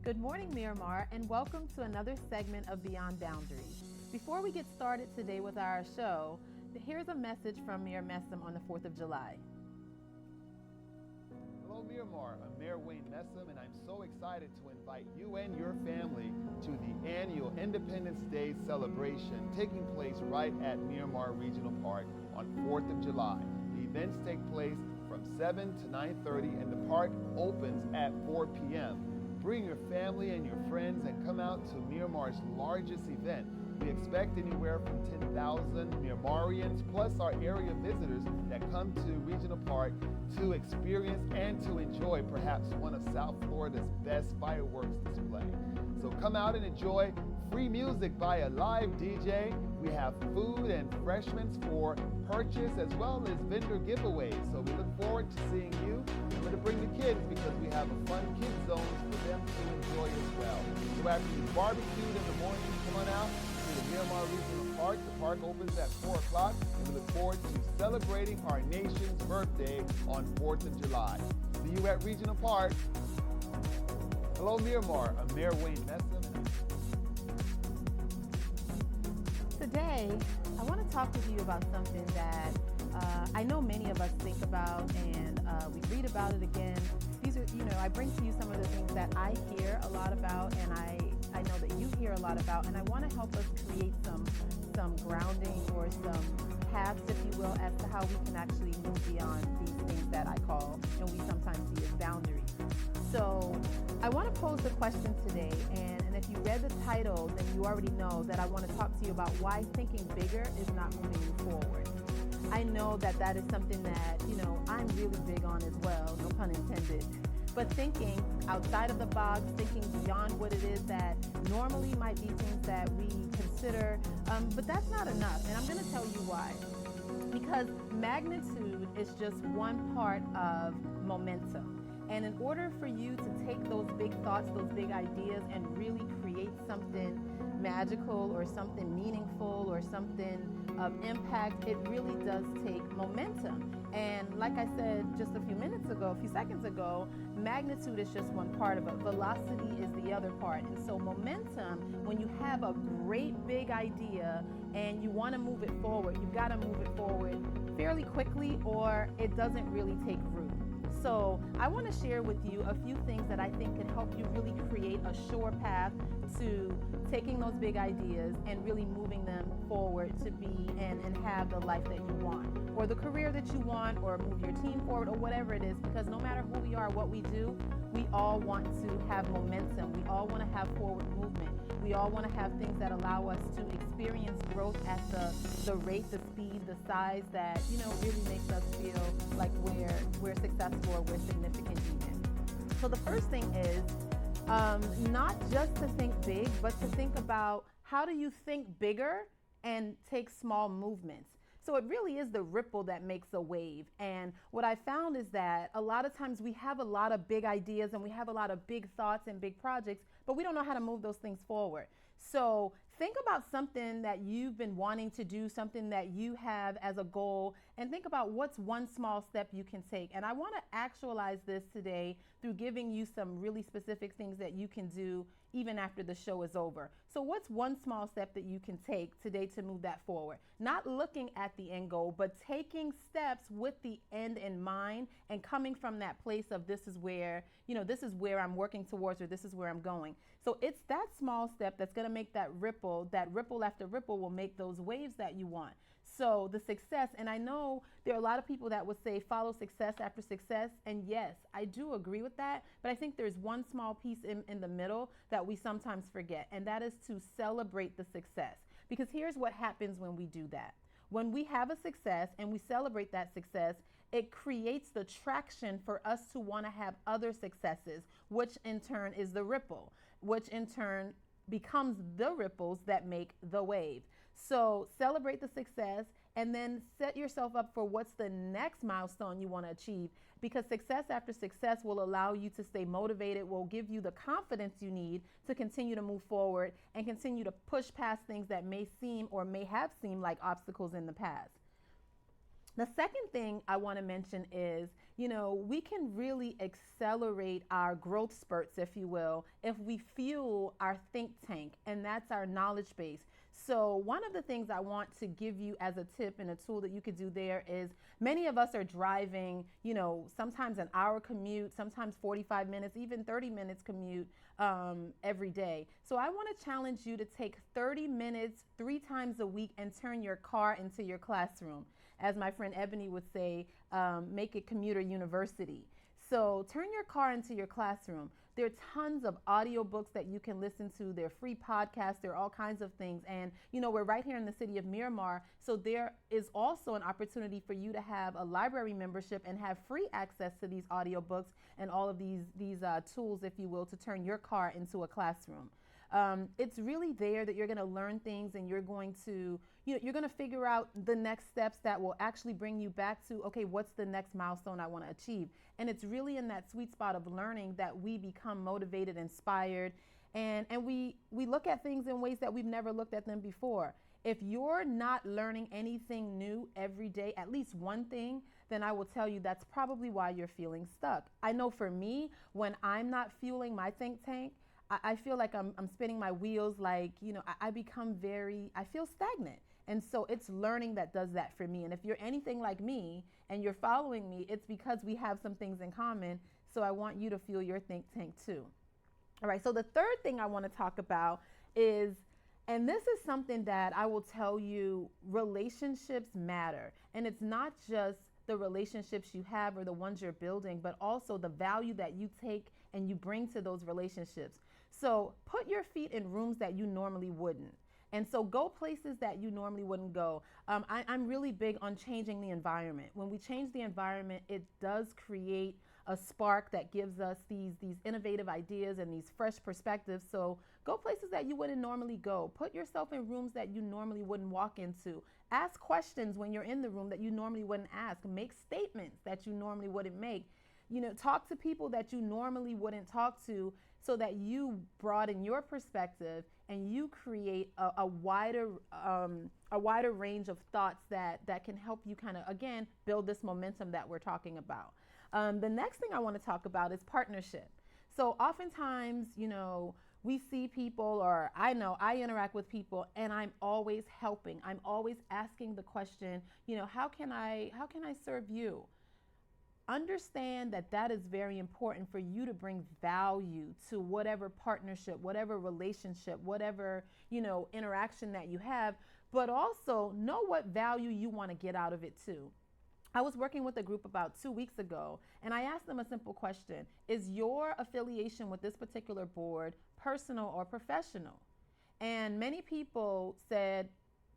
Good morning, Miramar, and welcome to another segment of Beyond Boundaries. Before we get started today with our show, here's a message from Mayor Messam on the 4th of July. Hello, Miramar. I'm Mayor Wayne Messam, and I'm so excited to invite you and your family to the annual Independence Day celebration taking place right at Miramar Regional Park on 4th of July. The events take place from 7 to 9:30, and the park opens at 4 p.m. Bring your family and your friends and come out to Miramar's largest event. We expect anywhere from 10,000 Miramarians plus our area visitors that come to Regional Park to experience and to enjoy perhaps one of South Florida's best fireworks display. So come out and enjoy free music by a live DJ. We have food and refreshments for purchase as well as vendor giveaways. So we look forward to seeing you. Remember to bring the kids because we have a fun kids zone for them to enjoy as well. So after you barbecued in the morning, come on out to the Miramar Regional Park. The park opens at 4 o'clock, and we look forward to celebrating our nation's birthday on 4th of July. See you at Regional Park. Hello, Miramar. I'm Mayor Wayne Messam. Today, I want to talk with you about something that I know many of us think about, and we read about it again. These are, I bring to you some of the things that I hear a lot about, and I know that you hear a lot about, and I want to help us create some grounding or some paths, if you will, as to how we can actually move beyond these things that I call, and we sometimes see as boundaries. So I want to pose the question today, and if you read the title, then you already know that I want to talk to you about why thinking bigger is not moving you forward. I know that that is something that, I'm really big on as well, no pun intended. But thinking outside of the box, thinking beyond what it is that normally might be things that we consider, but that's not enough, and I'm going to tell you why. Because magnitude is just one part of momentum. And in order for you to take those big thoughts, those big ideas, and really create something magical or something meaningful or something of impact, it really does take momentum. And like I said just a few seconds ago, magnitude is just one part of it. Velocity is the other part. And so momentum, when you have a great big idea and you want to move it forward, you've got to move it forward fairly quickly or it doesn't really take root. So I want to share with you a few things that I think can help you really create a sure path to taking those big ideas and really moving them forward to be and have the life that you want, or the career that you want, or move your team forward, or whatever it is, because no matter who we are, what we do, we all want to have momentum. We all want to have forward movement. We all want to have things that allow us to experience growth at the rate, the speed, the size that, really makes us feel like we're successful or we're significant even. So the first thing is not just to think big, but to think about how do you think bigger and take small movements. So it really is the ripple that makes a wave. And what I found is that a lot of times we have a lot of big ideas and we have a lot of big thoughts and big projects, but we don't know how to move those things forward. So think about something that you've been wanting to do, something that you have as a goal, and think about what's one small step you can take. And I want to actualize this today through giving you some really specific things that you can do even after the show is over. So what's one small step that you can take today to move that forward? Not looking at the end goal, but taking steps with the end in mind and coming from that place of this is where I'm working towards, or this is where I'm going. So it's that small step that's going to make that ripple after ripple will make those waves that you want. So the success, and I know there are a lot of people that would say follow success after success, and yes, I do agree with that, but I think there's one small piece in the middle that we sometimes forget, and that is to celebrate the success. Because here's what happens when we do that. When we have a success and we celebrate that success, it creates the traction for us to want to have other successes, which in turn is the ripple, which in turn becomes the ripples that make the wave. So celebrate the success and then set yourself up for what's the next milestone you want to achieve, because success after success will allow you to stay motivated, will give you the confidence you need to continue to move forward and continue to push past things that may seem or may have seemed like obstacles in the past. The second thing I want to mention is, we can really accelerate our growth spurts, if you will, if we fuel our think tank, and that's our knowledge base. So, one of the things I want to give you as a tip and a tool that you could do there is many of us are driving, sometimes an hour commute, sometimes 45 minutes, even 30 minutes commute every day. So, I want to challenge you to take 30 minutes 3 times a week and turn your car into your classroom. As my friend Ebony would say, make it commuter university. So turn your car into your classroom. There are tons of audiobooks that you can listen to. There are free podcasts. There are all kinds of things. And, we're right here in the city of Miramar. So there is also an opportunity for you to have a library membership and have free access to these audiobooks and all of these tools, if you will, to turn your car into a classroom. It's really there that you're going to learn things, and you're going to figure out the next steps that will actually bring you back to, okay, what's the next milestone I want to achieve? And it's really in that sweet spot of learning that we become motivated, inspired, and we look at things in ways that we've never looked at them before. If you're not learning anything new every day, at least one thing, then I will tell you that's probably why you're feeling stuck. I know for me, when I'm not fueling my think tank, I feel like I'm spinning my wheels, like, I feel stagnant. And so it's learning that does that for me. And if you're anything like me and you're following me, it's because we have some things in common. So I want you to fuel your think tank too. All right. So the third thing I want to talk about is, and this is something that I will tell you, relationships matter. And it's not just the relationships you have or the ones you're building, but also the value that you take and you bring to those relationships. So put your feet in rooms that you normally wouldn't. And so go places that you normally wouldn't go. I'm really big on changing the environment. When we change the environment, it does create a spark that gives us these innovative ideas and these fresh perspectives. So go places that you wouldn't normally go. Put yourself in rooms that you normally wouldn't walk into. Ask questions when you're in the room that you normally wouldn't ask. Make statements that you normally wouldn't make. Talk to people that you normally wouldn't talk to, so that you broaden your perspective and you create a wider range of thoughts that can help you kind of, again, build this momentum that we're talking about. The next thing I want to talk about is partnership. So oftentimes, we see people, or I know I interact with people, and I'm always helping. I'm always asking the question, how can I serve you? Understand that is very important for you to bring value to whatever partnership, whatever relationship, whatever, interaction that you have, but also know what value you want to get out of it too. I was working with a group about 2 weeks ago, and I asked them a simple question. Is your affiliation with this particular board personal or professional? And many people said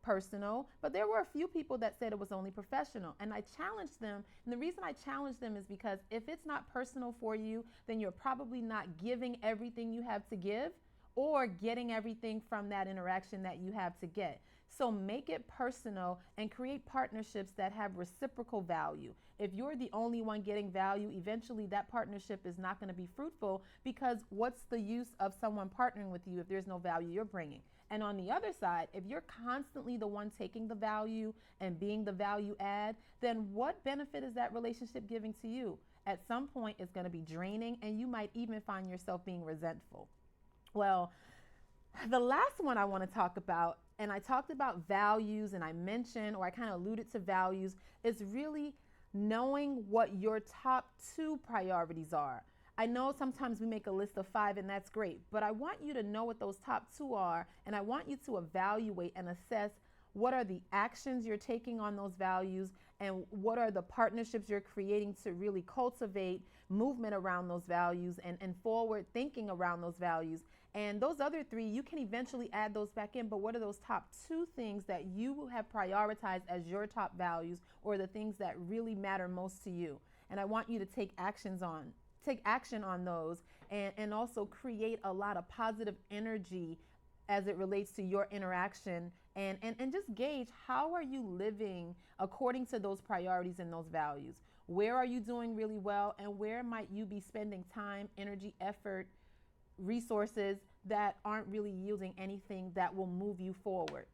personal, but there were a few people that said it was only professional. And I challenged them. And the reason I challenged them is because if it's not personal for you, then you're probably not giving everything you have to give or getting everything from that interaction that you have to get. So make it personal and create partnerships that have reciprocal value. If you're the only one getting value, eventually that partnership is not going to be fruitful, because what's the use of someone partnering with you if there's no value you're bringing? And on the other side, if you're constantly the one taking the value and being the value add, then what benefit is that relationship giving to you? At some point, it's going to be draining, and you might even find yourself being resentful. Well, the last one I want to talk about, and I talked about values, and I mentioned, or I kind of alluded to values, is really knowing what your top 2 priorities are. I know sometimes we make a list of 5, and that's great, but I want you to know what those top 2 are, and I want you to evaluate and assess what are the actions you're taking on those values, and what are the partnerships you're creating to really cultivate movement around those values and forward thinking around those values. And those other 3, you can eventually add those back in, but what are those top 2 things that you have prioritized as your top values, or the things that really matter most to you? And I want you to take action on those, and also create a lot of positive energy as it relates to your interaction, and just gauge, how are you living according to those priorities and those values? Where are you doing really well, and where might you be spending time, energy, effort, resources that aren't really yielding anything that will move you forward?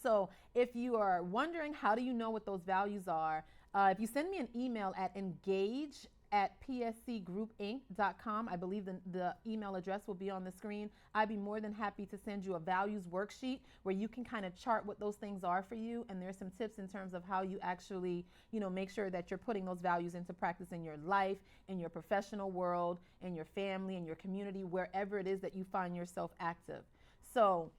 So if you are wondering how do you know what those values are, if you send me an email at engage@pscgroupinc.com, I believe the email address will be on the screen. I'd be more than happy to send you a values worksheet where you can kind of chart what those things are for you. And there's some tips in terms of how you actually, make sure that you're putting those values into practice in your life, in your professional world, in your family, in your community, wherever it is that you find yourself active. So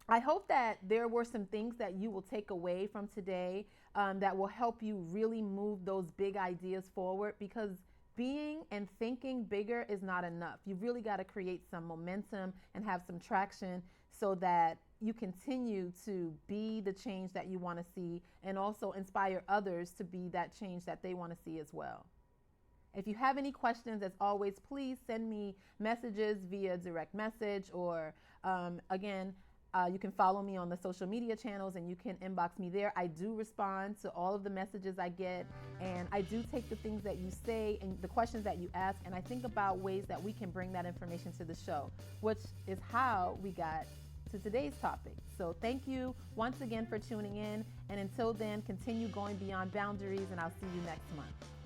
I hope that there were some things that you will take away from today that will help you really move those big ideas forward, because being and thinking bigger is not enough. You really got to create some momentum and have some traction so that you continue to be the change that you want to see, and also inspire others to be that change that they want to see as well. If you have any questions, as always, please send me messages via direct message, or again, you can follow me on the social media channels and you can inbox me there. I do respond to all of the messages I get, and I do take the things that you say and the questions that you ask, and I think about ways that we can bring that information to the show, which is how we got to today's topic. So thank you once again for tuning in, and until then, continue going beyond boundaries, and I'll see you next month.